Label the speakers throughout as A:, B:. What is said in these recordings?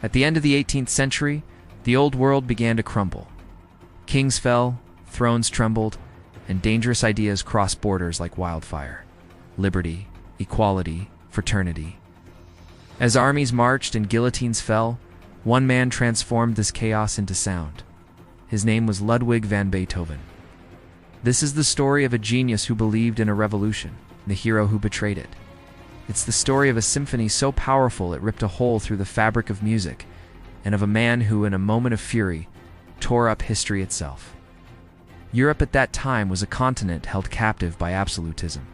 A: At the end of the 18th century, the old world began to crumble. Kings fell, thrones trembled, and dangerous ideas crossed borders like wildfire. Liberty, equality, fraternity. As armies marched and guillotines fell, one man transformed this chaos into sound. His name was Ludwig van Beethoven. This is the story of a genius who believed in a revolution, the hero who betrayed it. It's the story of a symphony so powerful it ripped a hole through the fabric of music, and of a man who, in a moment of fury, tore up history itself. Europe at that time was a continent held captive by absolutism.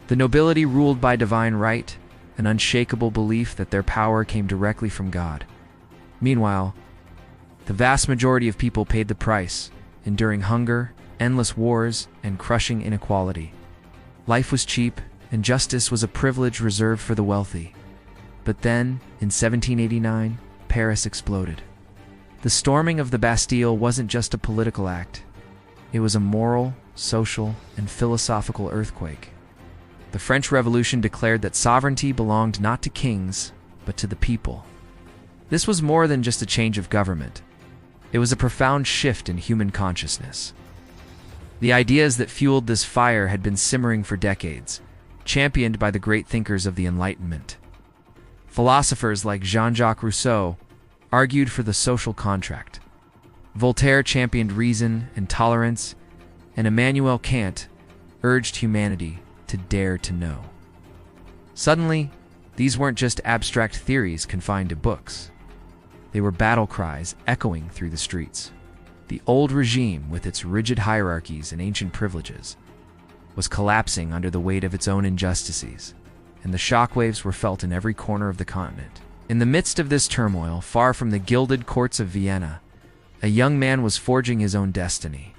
A: The nobility ruled by divine right, an unshakable belief that their power came directly from God. Meanwhile, the vast majority of people paid the price, enduring hunger, endless wars, and crushing inequality. Life was cheap, and justice was a privilege reserved for the wealthy. But then, in 1789, Paris exploded. The storming of the Bastille wasn't just a political act. It was a moral, social, and philosophical earthquake. The French Revolution declared that sovereignty belonged not to kings, but to the people. This was more than just a change of government. It was a profound shift in human consciousness. The ideas that fueled this fire had been simmering for decades, championed by the great thinkers of the Enlightenment. Philosophers like Jean-Jacques Rousseau argued for the social contract. Voltaire championed reason and tolerance, and Immanuel Kant urged humanity to dare to know. Suddenly, these weren't just abstract theories confined to books. They were battle cries echoing through the streets. The old regime, with its rigid hierarchies and ancient privileges, was collapsing under the weight of its own injustices, and the shockwaves were felt in every corner of the continent. In the midst of this turmoil, far from the gilded courts of Vienna, a young man was forging his own destiny.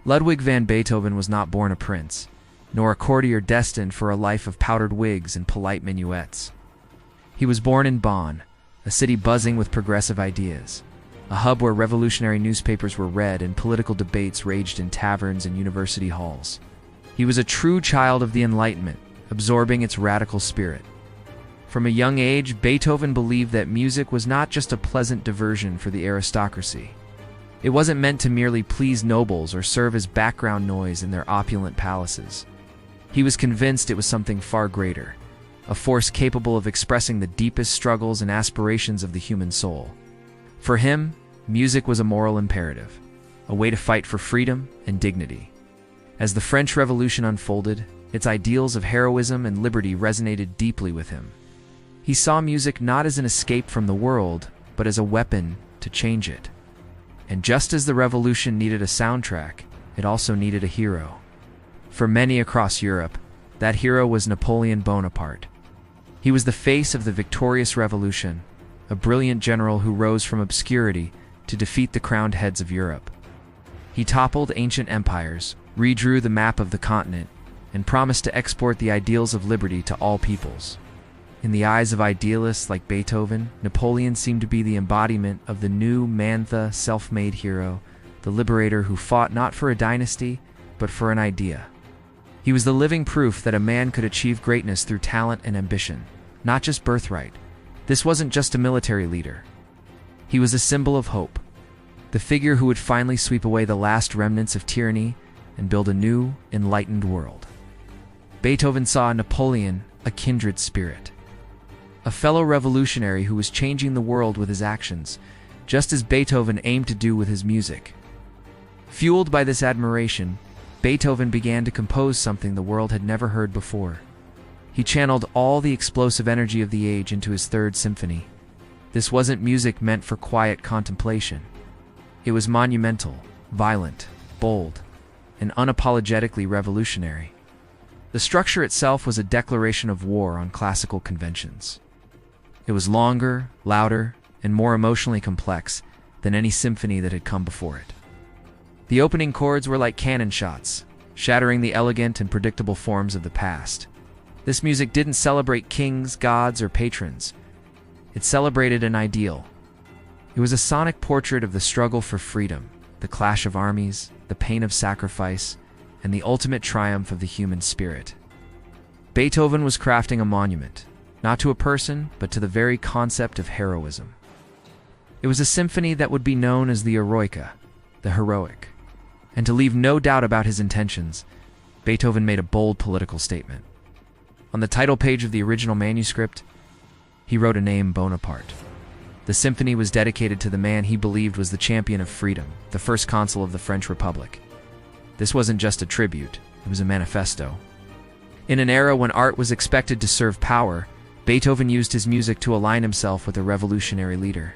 A: Ludwig van Beethoven was not born a prince, nor a courtier destined for a life of powdered wigs and polite minuets. He was born in Bonn, a city buzzing with progressive ideas, a hub where revolutionary newspapers were read and political debates raged in taverns and university halls. He was a true child of the Enlightenment, absorbing its radical spirit. From a young age, Beethoven believed that music was not just a pleasant diversion for the aristocracy. It wasn't meant to merely please nobles or serve as background noise in their opulent palaces. He was convinced it was something far greater, a force capable of expressing the deepest struggles and aspirations of the human soul. For him, music was a moral imperative, a way to fight for freedom and dignity. As the French Revolution unfolded, its ideals of heroism and liberty resonated deeply with him. He saw music not as an escape from the world, but as a weapon to change it. And just as the revolution needed a soundtrack, it also needed a hero. For many across Europe, that hero was Napoleon Bonaparte. He was the face of the victorious revolution, a brilliant general who rose from obscurity to defeat the crowned heads of Europe. He toppled ancient empires, redrew the map of the continent, and promised to export the ideals of liberty to all peoples. In the eyes of idealists like Beethoven, Napoleon seemed to be the embodiment of the new Mantha self-made hero, the liberator who fought not for a dynasty, but for an idea. He was the living proof that a man could achieve greatness through talent and ambition, not just birthright. This wasn't just a military leader. He was a symbol of hope, the figure who would finally sweep away the last remnants of tyranny and build a new, enlightened world. Beethoven saw in Napoleon a kindred spirit, a fellow revolutionary who was changing the world with his actions, just as Beethoven aimed to do with his music. Fueled by this admiration, Beethoven began to compose something the world had never heard before. He channeled all the explosive energy of the age into his Third Symphony. This wasn't music meant for quiet contemplation. It was monumental, violent, bold, and unapologetically revolutionary. The structure itself was a declaration of war on classical conventions. It was longer, louder, and more emotionally complex than any symphony that had come before it. The opening chords were like cannon shots, shattering the elegant and predictable forms of the past. This music didn't celebrate kings, gods, or patrons. It celebrated an ideal. It was a sonic portrait of the struggle for freedom, the clash of armies, the pain of sacrifice, and the ultimate triumph of the human spirit. Beethoven was crafting a monument, not to a person, but to the very concept of heroism. It was a symphony that would be known as the Eroica, the heroic. And to leave no doubt about his intentions, Beethoven made a bold political statement. On the title page of the original manuscript, he wrote a name, Bonaparte. The symphony was dedicated to the man he believed was the champion of freedom, the first consul of the French Republic. This wasn't just a tribute, it was a manifesto. In an era when art was expected to serve power, Beethoven used his music to align himself with a revolutionary leader.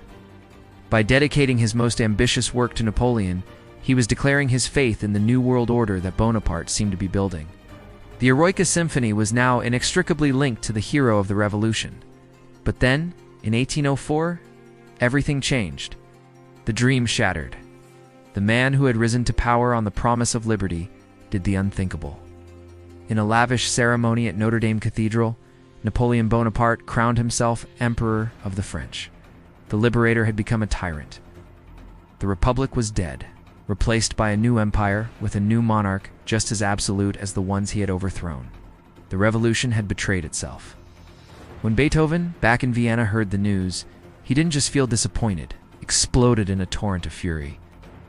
A: By dedicating his most ambitious work to Napoleon, he was declaring his faith in the new world order that Bonaparte seemed to be building. The Eroica Symphony was now inextricably linked to the hero of the revolution. But then, in 1804, everything changed. The dream shattered. The man who had risen to power on the promise of liberty did the unthinkable. In a lavish ceremony at Notre Dame Cathedral, Napoleon Bonaparte crowned himself Emperor of the French. The liberator had become a tyrant. The Republic was dead, replaced by a new empire with a new monarch just as absolute as the ones he had overthrown. The revolution had betrayed itself. When Beethoven, back in Vienna, heard the news, he didn't just feel disappointed, exploded in a torrent of fury.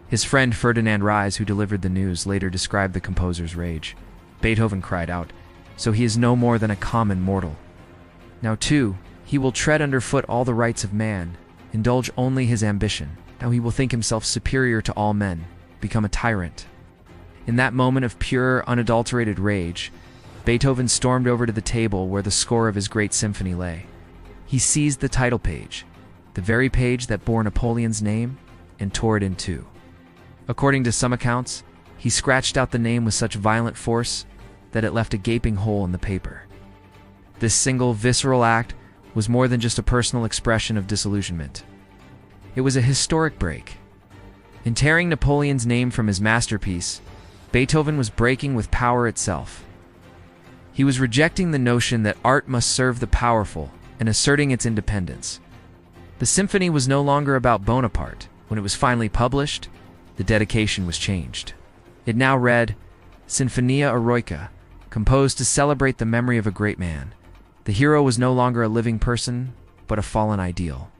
A: His friend Ferdinand Ries, who delivered the news, later described the composer's rage. Beethoven cried out, "So he is no more than a common mortal. Now, too, he will tread underfoot all the rights of man, indulge only his ambition. Now he will think himself superior to all men, become a tyrant." In that moment of pure, unadulterated rage, Beethoven stormed over to the table where the score of his great symphony lay. He seized the title page, the very page that bore Napoleon's name, and tore it in two. According to some accounts, he scratched out the name with such violent force that it left a gaping hole in the paper. This single, visceral act was more than just a personal expression of disillusionment. It was a historic break. In tearing Napoleon's name from his masterpiece, Beethoven was breaking with power itself. He was rejecting the notion that art must serve the powerful and asserting its independence. The symphony was no longer about Bonaparte. When it was finally published, the dedication was changed. It now read, Sinfonia Eroica, composed to celebrate the memory of a great man. The hero was no longer a living person, but a fallen ideal.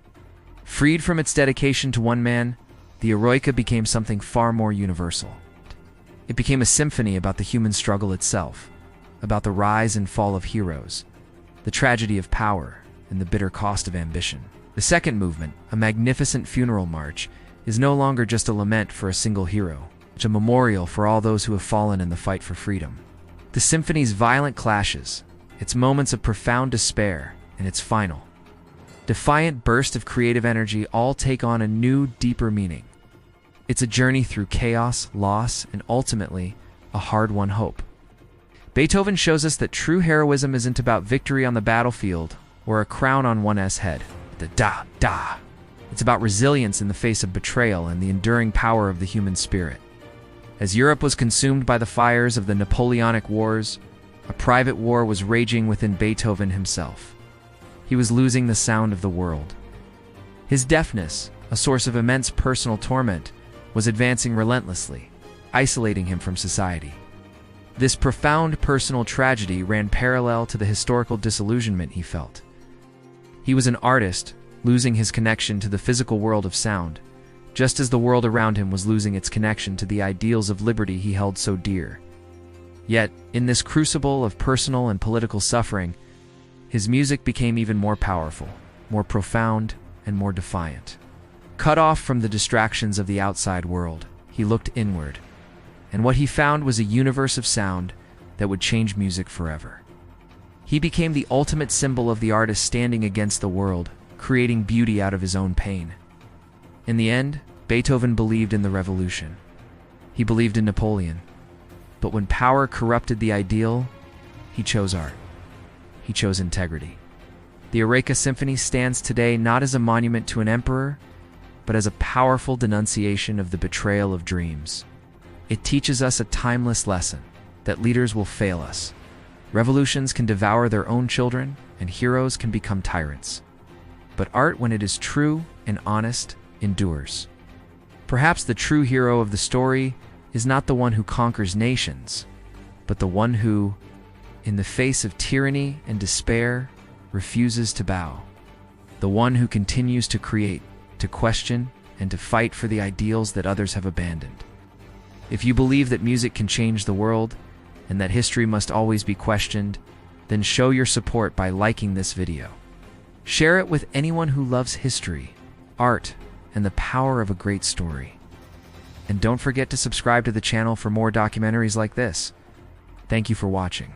A: Freed from its dedication to one man, the Eroica became something far more universal. It became a symphony about the human struggle itself, about the rise and fall of heroes, the tragedy of power, and the bitter cost of ambition. The second movement, a magnificent funeral march, is no longer just a lament for a single hero, but a memorial for all those who have fallen in the fight for freedom. The symphony's violent clashes, its moments of profound despair, and its final, defiant burst of creative energy all take on a new, deeper meaning. It's a journey through chaos, loss, and ultimately, a hard-won hope. Beethoven shows us that true heroism isn't about victory on the battlefield or a crown on one's head. The da. It's about resilience in the face of betrayal and the enduring power of the human spirit. As Europe was consumed by the fires of the Napoleonic Wars, a private war was raging within Beethoven himself. He was losing the sound of the world. His deafness, a source of immense personal torment, was advancing relentlessly, isolating him from society. This profound personal tragedy ran parallel to the historical disillusionment he felt. He was an artist, losing his connection to the physical world of sound, just as the world around him was losing its connection to the ideals of liberty he held so dear. Yet, in this crucible of personal and political suffering, his music became even more powerful, more profound, and more defiant. Cut off from the distractions of the outside world, he looked inward, and what he found was a universe of sound that would change music forever. He became the ultimate symbol of the artist standing against the world, creating beauty out of his own pain. In the end, Beethoven believed in the revolution. He believed in Napoleon. But when power corrupted the ideal, he chose art. He chose integrity. The Eroica Symphony stands today not as a monument to an emperor, but as a powerful denunciation of the betrayal of dreams. It teaches us a timeless lesson, that leaders will fail us. Revolutions can devour their own children, and heroes can become tyrants. But art, when it is true and honest, endures. Perhaps the true hero of the story is not the one who conquers nations, but the one who, in the face of tyranny and despair, refuses to bow. The one who continues to create, to question, and to fight for the ideals that others have abandoned. If you believe that music can change the world, and that history must always be questioned, then show your support by liking this video. Share it with anyone who loves history, art, and the power of a great story. And don't forget to subscribe to the channel for more documentaries like this. Thank you for watching.